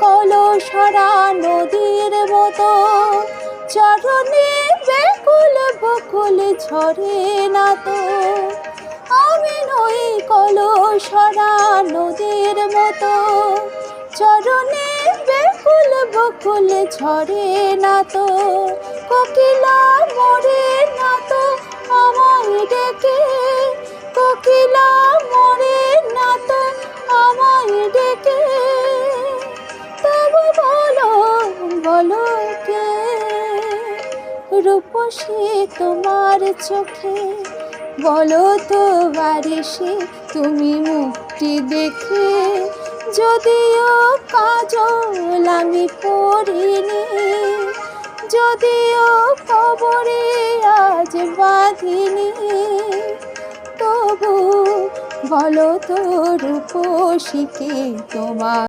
কলসরা নদীর মতো চরণে ব্যাকুল বকুল ঝরে না তো। আমি নই কলসরা নদীর মতো চরণে ব্যাকুল বকুল ঝরে না তো। কোকিলা মরে না তো আমায় ডেকে, কোকিলা মরে না তো আমায় ডেকে। তবু বলো বলো কে রূপসী তোমার চোখে, বলো তো বারিশে তুমি মুক্তি দেখে। যদিও কাজল আমি পরিনি, যদিও কবরে আজ বাঁধিনি, তবু বলো তো রূপসী কে তোমার।